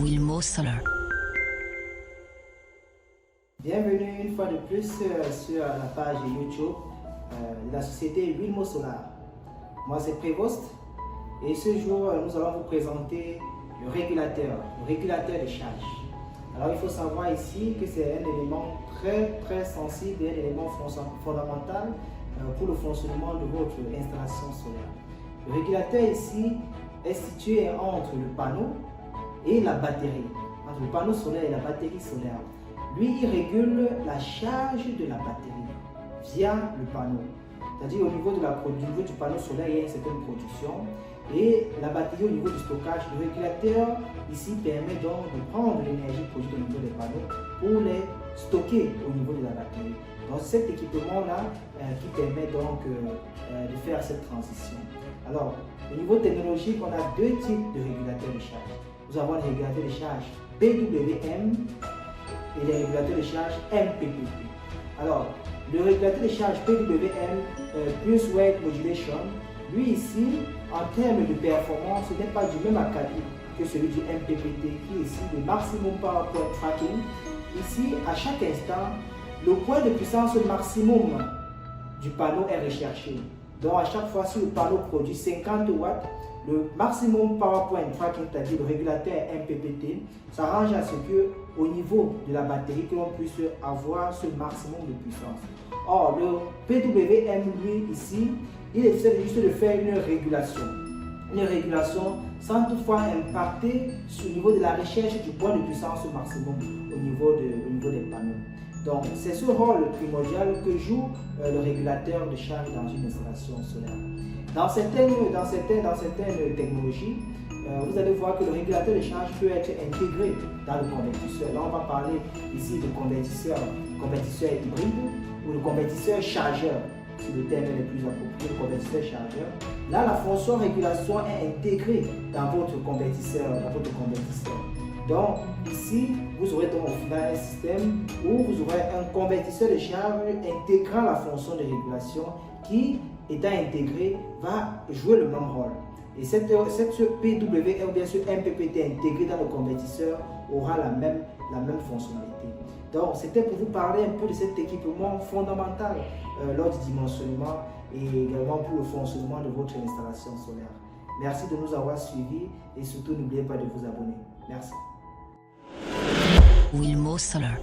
Wilmo Solar. Bienvenue une fois de plus sur la page YouTube de la société Wilmo Solar. Moi c'est Prévost et ce jour nous allons vous présenter le régulateur de charge. Alors il faut savoir ici que c'est un élément très sensible et un élément fondamental pour le fonctionnement de votre installation solaire. Le régulateur ici est situé entre le panneau et la batterie, entre le panneau solaire et la batterie solaire. Lui, il régule la charge de la batterie via le panneau. C'est-à-dire au niveau du panneau solaire, il y a une certaine production et la batterie au niveau du stockage. Le régulateur ici permet donc de prendre l'énergie produite au niveau des panneaux pour les stocker au niveau de la batterie. Donc cet équipement-là qui permet donc de faire cette transition. Alors, au niveau technologique, on a deux types de régulateurs de charge. Nous avons les régulateurs de charge PWM et les régulateurs de charge MPPT. Alors, le régulateur de charge PWM plus Weight Modulation, lui ici, en termes de performance, ce n'est pas du même acabit que celui du MPPT qui est ici le Maximum Power Point Tracking. Ici, à chaque instant, le point de puissance maximum du panneau est recherché. Donc à chaque fois, si le panneau produit 50 watts, le maximum power point tracking, c'est-à-dire le régulateur MPPT, s'arrange à ce que au niveau de la batterie, que l'on puisse avoir ce maximum de puissance. Or, le PWM, lui, ici, il essaie juste de faire une régulation sans toutefois impacter sur le niveau de la recherche du point de puissance maximum au niveau des panneaux. Donc, c'est ce rôle primordial que joue le régulateur de charge dans une installation solaire. Dans certaines technologies, vous allez voir que le régulateur de charge peut être intégré dans le convertisseur. Là, on va parler ici de convertisseur hybride ou de convertisseur chargeur, si le terme est le plus approprié, le convertisseur chargeur. Là, la fonction régulation est intégrée dans votre convertisseur. Donc, ici, vous aurez donc au final un système où vous aurez un convertisseur de charge intégrant la fonction de régulation qui, étant intégré, va jouer le même rôle. Et cette PWM ou bien ce MPPT intégré dans le convertisseur aura la même fonctionnalité. Donc, c'était pour vous parler un peu de cet équipement fondamental lors du dimensionnement et également pour le fonctionnement de votre installation solaire. Merci de nous avoir suivis et surtout n'oubliez pas de vous abonner. Merci. Wilmo Solar.